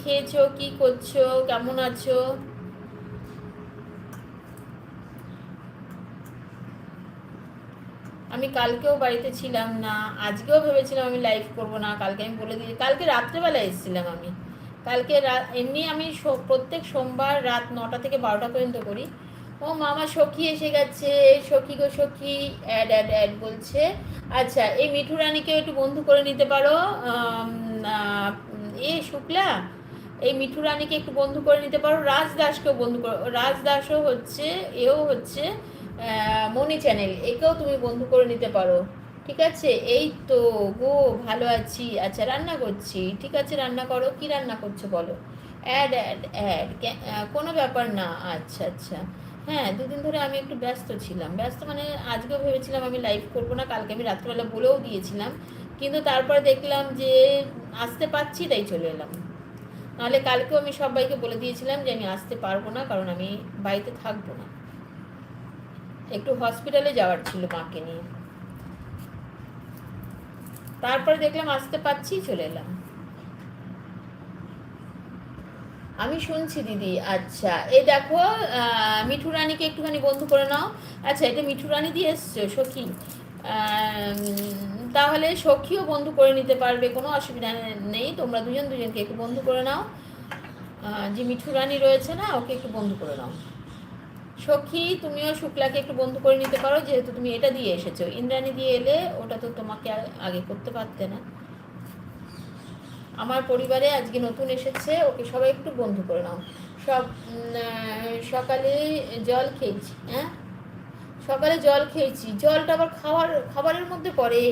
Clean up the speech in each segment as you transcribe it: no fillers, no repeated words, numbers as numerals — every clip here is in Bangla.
খেয়েছো, কি করছো, কেমন আছো? আমি কালকেও বাড়িতে ছিলাম না, আজকেও ভেবেছিলাম আমি লাইভ করব না, কালকে আমি বলে দিই, কালকে রাত্রেবেলা এসেছিলাম আমি। কালকে এমনি আমি প্রত্যেক সোমবার রাত 9টা থেকে 12টা পর্যন্ত করি। ও মামা সখী এসে গেছে, সখী গো সখী, অ্যাড অ্যাড অ্যাড বলছে। আচ্ছা, এই মিঠু রানীকেও একটু বন্ধু করে নিতে পারো। শুক্লা, এই মিঠু রানীকে একটু বন্ধু করে নিতে পারো, রাজদাসকেও বন্ধু করো, রাজদাসও হচ্ছে, এও হচ্ছে মনি চ্যানেল, একেও তুমি বন্ধু করে নিতে পারো। ঠিক আছে, এই তো গো, ভালো আছি। আচ্ছা, রান্না করছি, ঠিক আছে, রান্না করো, কি রান্না করছো বলো। অ্যাড অ্যাড অ্যাড, কোনো ব্যাপার না। আচ্ছা আচ্ছা, হ্যাঁ, দুদিন ধরে আমি একটু ব্যস্ত ছিলাম, ব্যস্ত মানে আজকেও ভেবেছিলাম আমি লাইভ করবো না, কালকে আমি রাত্রেবেলা বলেও দিয়েছিলাম, কিন্তু তারপরে দেখলাম যে আসতে পারছি, তাই চলে এলাম। নাহলে কালকেও আমি সবাইকে বলে দিয়েছিলাম যে আমি আসতে পারবো না, কারণ আমি বাড়িতে থাকবো না, একটু হসপিটালে যাওয়ার ছিল মাকে নিয়ে। তারপরে দেখলাম আসতে পারছি, চলে এলাম। আমি শুনছি দিদি। আচ্ছা, এই দেখো, মিঠু রানীকে একটুখানি বন্ধু করে নাও। আচ্ছা, এটা মিঠু রানী দিয়ে এসছো সখী, তাহলে সখীও বন্ধু করে নিতে পারবে, কোনো অসুবিধা নেই, তোমরা দুজন দুজনকে একটু বন্ধু করে নাও। যে মিঠু রানী রয়েছে না, ওকে একটু বন্ধু করে নাও। সখী, তুমিও শুক্লাকে একটু বন্ধু করে নিতে পারো, যেহেতু তুমি এটা দিয়ে এসেছো, ইন্দ্রাণী দিয়ে এলে ওটা তো তোমাকে আগে করতে পারতে না। আমার পরিবারে আজকে নতুন এসেছে, ওকে সবাই একটু বন্ধু করে নাও। সব সকালে জল খেয়েছি, হ্যাঁ, সকালে জল খেয়েছি, জলটা আবার খাবারের মধ্যে পড়ে।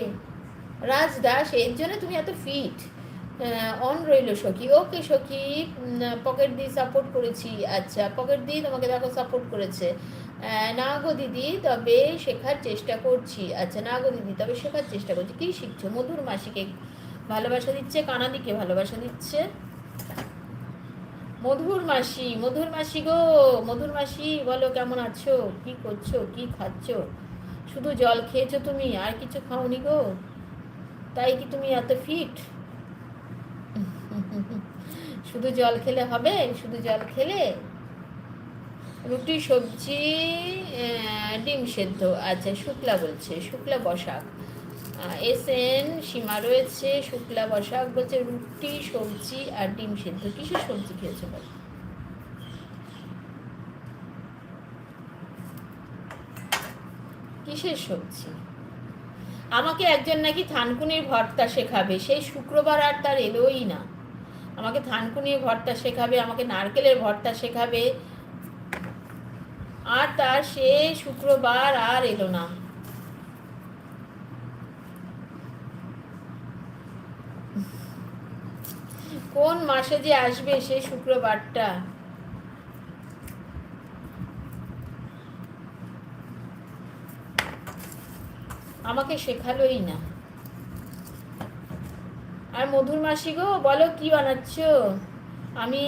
রাজদাস, এর জন্য তুমি এত ফিট। অন রইল সখী, ওকে সখী, পকেট দিয়ে সাপোর্ট করেছি। আচ্ছা, পকেট দিয়ে তোমাকে দেখো সাপোর্ট করেছে। না গো দিদি, তবে শেখার চেষ্টা করছি। আচ্ছা, না গো দিদি, তবে শেখার চেষ্টা করছি। কী শিখছো? মধুর মাসিকে ভালোবাসা দিচ্ছে, কানাদিকে ভালোবাসা দিচ্ছে। মধুর মাসি, মধুর মাসি গো, মধুর মাসি বলো, কেমন আছো, কি করছো, কি খাচ্ছো? শুধু জল খেয়েছো তুমি, আর কিছু খাওনি গো? তাই কি তুমি এত ফিট? শুধু জল খেলে হবে? শুধু জল খেলে রুটি সবজি, ডিম সেদ্ধ। আচ্ছা, শুক্লা বলছে, শুক্লা বসাক, এস এন সীমা রয়েছে, শুক্লা বসাক বলছে রুটি সবজি আর ডিম সেদ্ধ। কিসের সবজি খেয়েছো বল? কিসের সবজি? আমাকে একজন নাকি থানকুনির ভর্তা শেখাবে, সেই শুক্রবার আর তার এলোই না। আমাকে থানকুনির ভর্তা শেখাবে, আমাকে নারকেলের ভর্তা শেখাবে, আর তার সে শুক্রবার আর এলো না। কোন মাসে যে আসবে সেই শুক্রবারটা? আমাকে শেখালোই না। আর মধুর মাসি গো, বলো কি বানাচ্ছ? আমি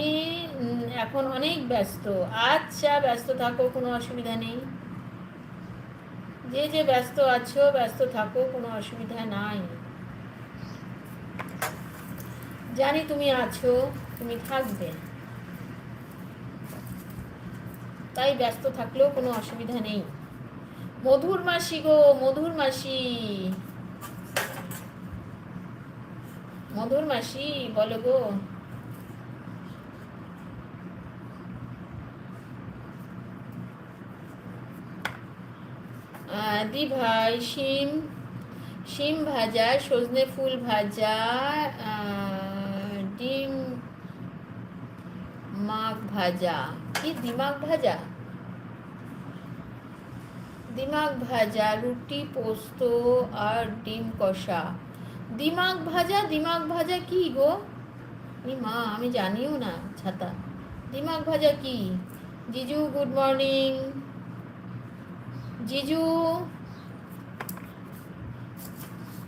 এখন অনেক ব্যস্ত। আচ্ছা, ব্যস্ত থাকো, কোনো অসুবিধা নেই, যে যে ব্যস্ত আছো ব্যস্ত থাকো, কোনো অসুবিধা নাই। জানি তুমি আছো, তুমি থাকবে, তাই ব্যস্ত থাকলেও কোনো অসুবিধা নেই। মধুর মাসি গো, মধুর মাসি, মধুর মাসি বলো গো। দি ভাই, শিম, শিম ভাজা, সজনে ফুল ভাজা, ডিম মাখ ভাজা। কি দিমাগ ভাজা? দিমাগ ভাজা, রুটি পোস্ত আর ডিম কষা। দিমাগ ভাজা, দিমাগ ভাজা কি গো? মা, আমি জানিও না ছাতা। দিমাগ ভাজা কি? জিজু গুড মর্নিং। জিজু,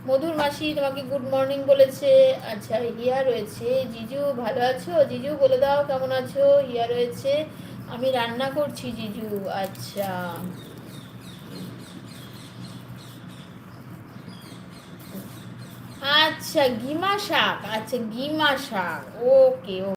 মধুর মাসি তোমাকে গুড মর্নিং বলেছে। আচ্ছা, হিয়া রয়েছে। জিজু ভালো আছো? জিজু বলে দাও কেমন আছো। হিয়া রয়েছে। আমি রান্না করছি জিজু। আচ্ছা, আচ্ছা, গিমা শাক, আচ্ছা গিমা শাক, ওকে।